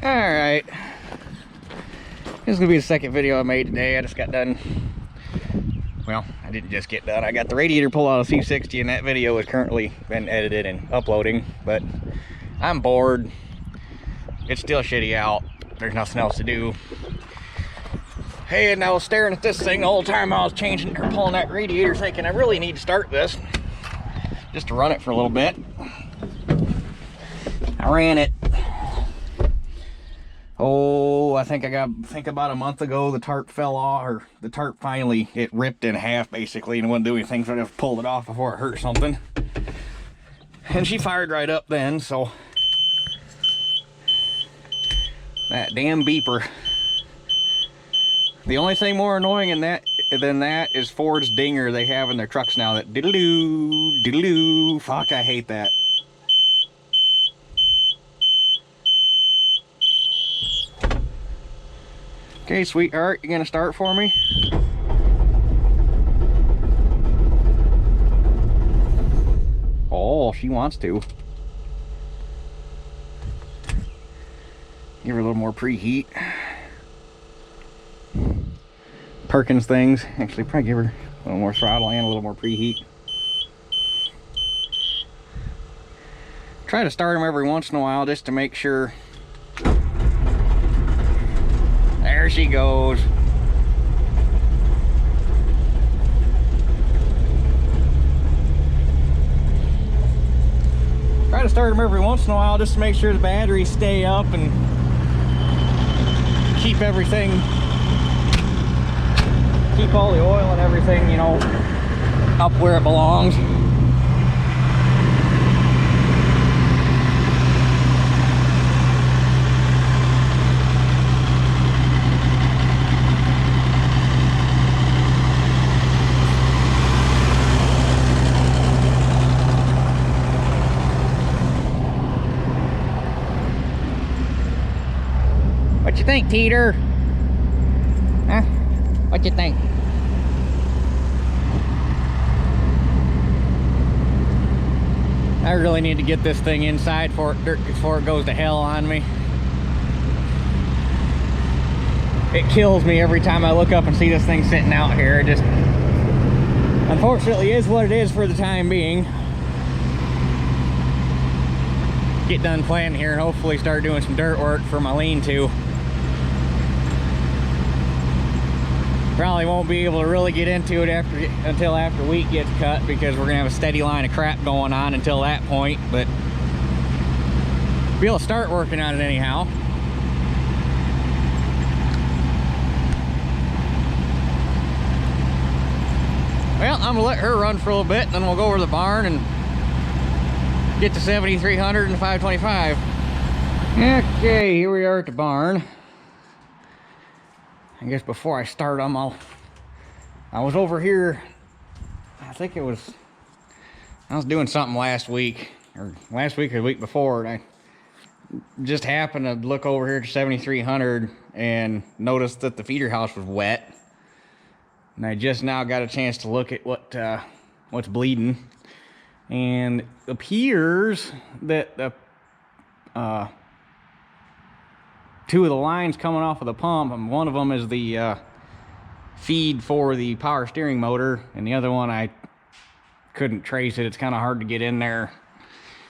Alright. This is going to be the second video I made today. I just got done. Well, I didn't just get done. I got the radiator pulled out of C60 and that video has currently been edited and uploading. But I'm bored. It's still shitty out. There's nothing else to do. Hey, and I was staring at this thing the whole time I was changing or pulling that radiator, thinking I really need to start this. Just to run it for a little bit. I ran it. Oh, I think about a month ago the tarp fell off, or the tarp finally, it ripped in half basically, and it wouldn't do anything, so I just pulled it off before it hurt something. And she fired right up then, so that damn beeper. The only thing more annoying than that is Ford's dinger they have in their trucks now, that diddle-doo, diddle-doo. Fuck, I hate that. Okay, sweetheart, you gonna start for me? Oh, she wants to. Give her a little more preheat. Perkins things. Actually, probably give her a little more throttle and a little more preheat. Try to start them every once in a while just to make sure. There she goes. Try to start them every once in a while just to make sure the batteries stay up and keep everything, keep all the oil and everything, you know, up where it belongs. What you think, Teeter? Huh? What you think? I really need to get this thing inside before it goes to hell on me. It kills me every time I look up and see this thing sitting out here. It just, unfortunately, is what it is for the time being. Get done playing here and hopefully start doing some dirt work for my lean-to. Probably won't be able to really get into it until after wheat gets cut, because we're gonna have a steady line of crap going on until that point, but be able to start working on it anyhow. Well, I'm gonna let her run for a little bit and then we'll go over to the barn and get to 7300 and 525. Okay, here we are at the barn. I guess before I start them, I was over here, I think I was doing something last week or the week before, and I just happened to look over here to 7300 and noticed that the feeder house was wet. And I just now got a chance to look at what's bleeding, and it appears that the two of the lines coming off of the pump, and one of them is the feed for the power steering motor, and the other one I couldn't trace it. It's kind of hard to get in there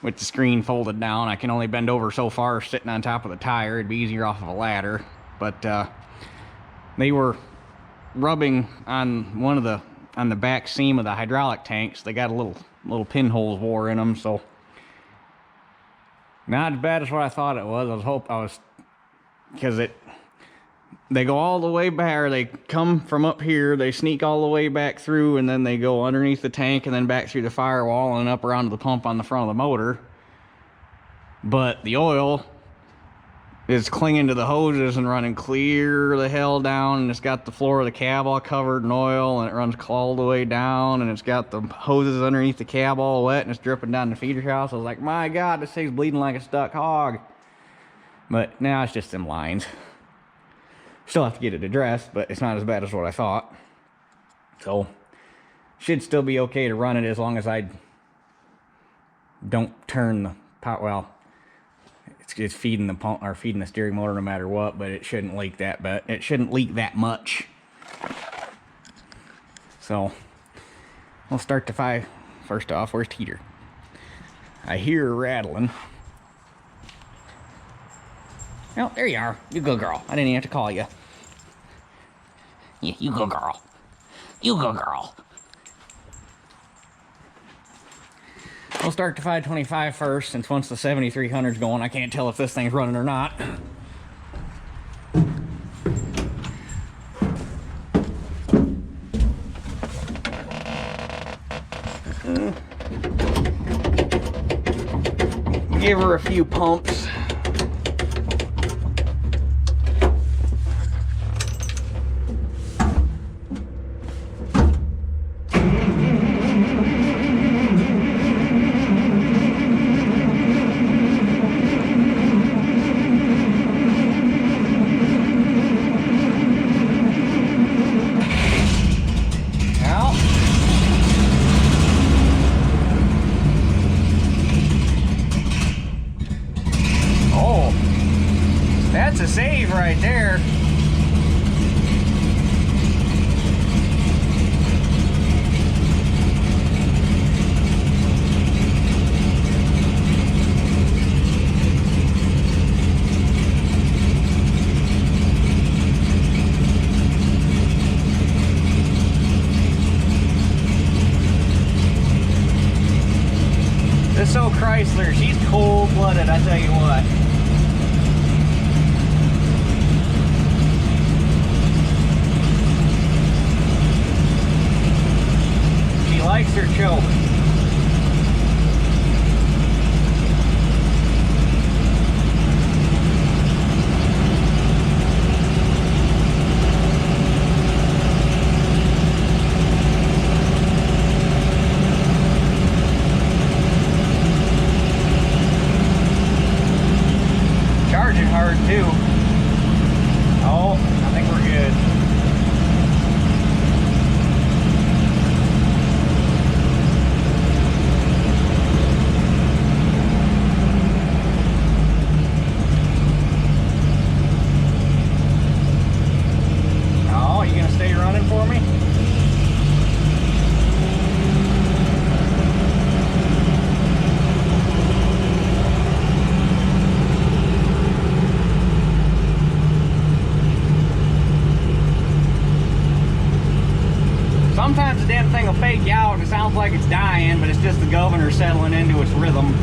with the screen folded down. I can only bend over so far sitting on top of the tire. It'd be easier off of a ladder. But they were rubbing on on the back seam of the hydraulic tanks. They got a little pinholes wore in them, so not as bad as what I thought it was. Because they go all the way back, or they come from up here, they sneak all the way back through, and then they go underneath the tank and then back through the firewall and up around the pump on the front of the motor. But the oil is clinging to the hoses and running clear the hell down, and it's got the floor of the cab all covered in oil, and it runs all the way down, and it's got the hoses underneath the cab all wet, and it's dripping down the feeder house. I was like, my God, this thing's bleeding like a stuck hog. But now it's just them lines. Still have to get it addressed, but it's not as bad as what I thought. So, should still be okay to run it as long as I don't turn the power. Well, it's it's feeding the pump or feeding the steering motor no matter what, but it shouldn't leak that, but it shouldn't leak that much. So we'll start the 5. First off, where's the heater? I hear her rattling. Oh, there you are. You go, girl. I didn't even have to call you. Yeah, you go, girl. You go, girl. We'll start the 525 first, since once the 7300's going, I can't tell if this thing's running or not. Give her a few pumps. That's a save right there. This old Chrysler, she's cold-blooded, I tell you what. Likes her choke. Charging hard too. Oh, I think we're good. For me? Sometimes the damn thing will fake you out and it sounds like it's dying, but it's just the governor settling into its rhythm.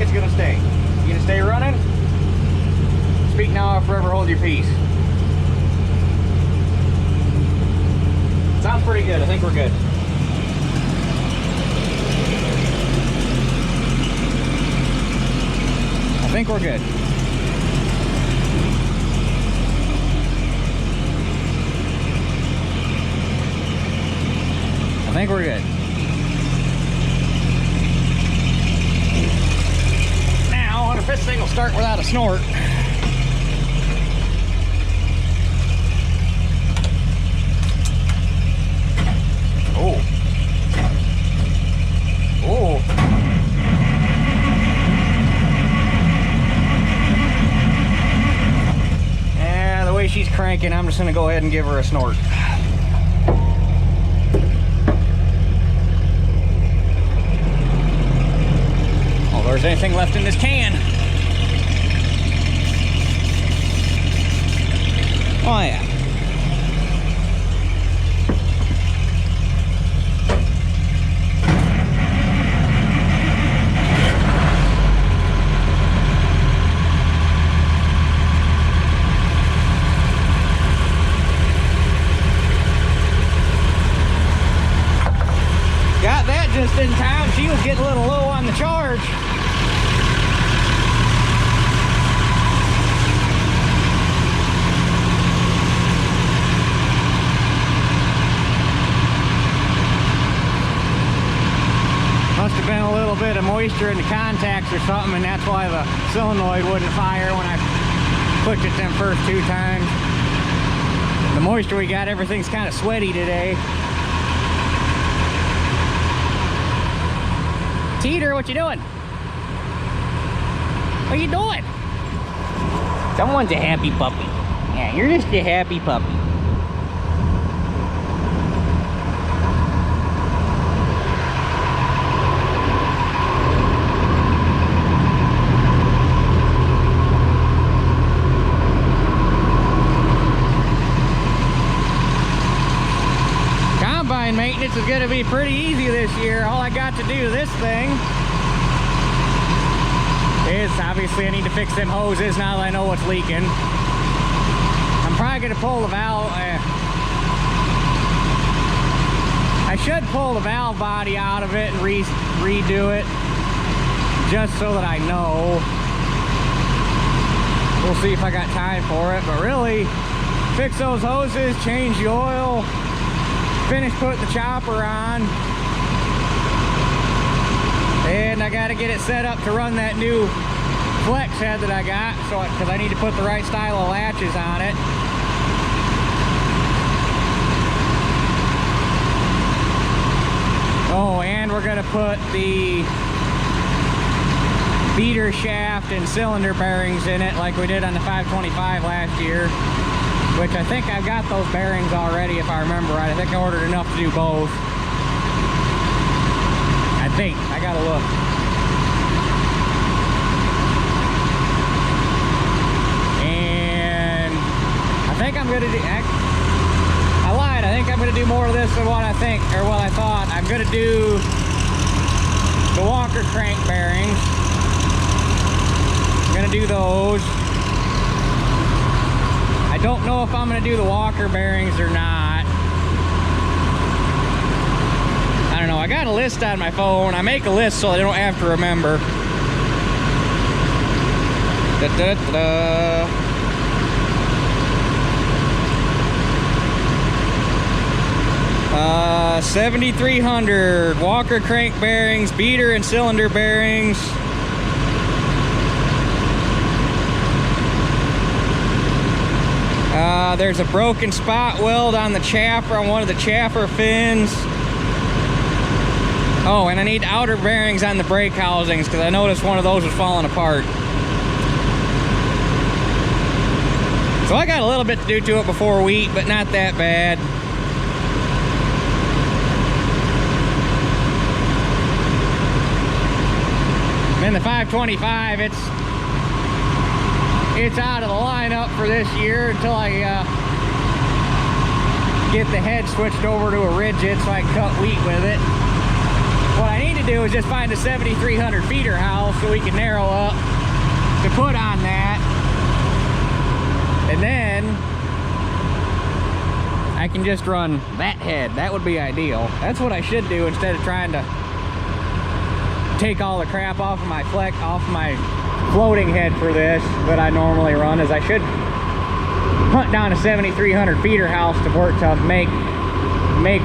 It's gonna stay. You gonna stay running? Speak now or forever hold your peace. Sounds pretty good. I think we're good. I think we're good. I think we're good. If this thing will start without a snort. Oh. Oh. Yeah, the way she's cranking, I'm just gonna go ahead and give her a snort. Oh, there's anything left in this can. Oh yeah. Got that just in time. She was getting a little low on the charge. Must have been a little bit of moisture in the contacts or something, and that's why the solenoid wouldn't fire when I pushed it them first 2 times. The moisture we got, everything's kind of sweaty today. Teeter, what you doing? What you doing? Someone's a happy puppy. Yeah, you're just a happy puppy. Combine maintenance is going to be pretty easy this year. All I got to do this thing is, obviously I need to fix them hoses now that I know what's leaking. I'm probably going to pull the valve. I should pull the valve body out of it and redo it, just so that I know. We'll see if I got time for it, but really, fix those hoses, change the oil, finish putting the chopper on, and I got to get it set up to run that new flex head that I got, so because I need to put the right style of latches on it. Oh, and we're gonna put the beater shaft and cylinder bearings in it like we did on the 525 last year, which I think I've got those bearings already if I remember right. I think I ordered enough to do both. I think. I gotta look. And I think I'm gonna do, I lied, I think I'm gonna do more of this than what I think, or what I thought. I'm gonna do the Walker crank bearings. I'm gonna do those. I don't know if I'm gonna do the Walker bearings or not. I don't know. I got a list on my phone. I make a list so I don't have to remember. 7,300 Walker crank bearings, beater and cylinder bearings. There's a broken spot weld on the chaffer, on one of the chaffer fins. Oh, and I need outer bearings on the brake housings because I noticed one of those was falling apart. So I got a little bit to do to it before wheat, but not that bad. And the 525, it's out of the lineup for this year until I get the head switched over to a rigid so I can cut wheat with it. What I need to do is just find a 7,300 feeder house so we can narrow up to put on that. And then I can just run that head. That would be ideal. That's what I should do instead of trying to take all the crap off of my floating head for this that I normally run. Is I should hunt down a 7,300 feeder house to work to make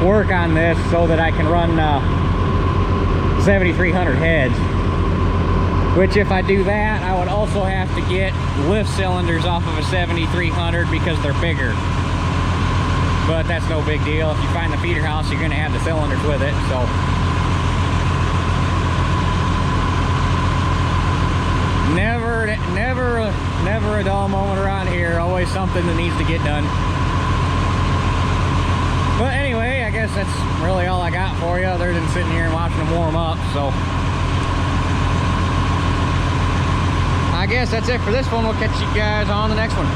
work on this so that I can run 7,300 heads. Which if I do that, I would also have to get lift cylinders off of a 7,300 because they're bigger. But that's no big deal. If you find the feeder house, you're going to have the cylinders with it. So never a dull moment around here. Always something that needs to get done. But anyway, I guess that's really all I got for you other than sitting here and watching them warm up. So I guess that's it for this one. We'll catch you guys on the next one.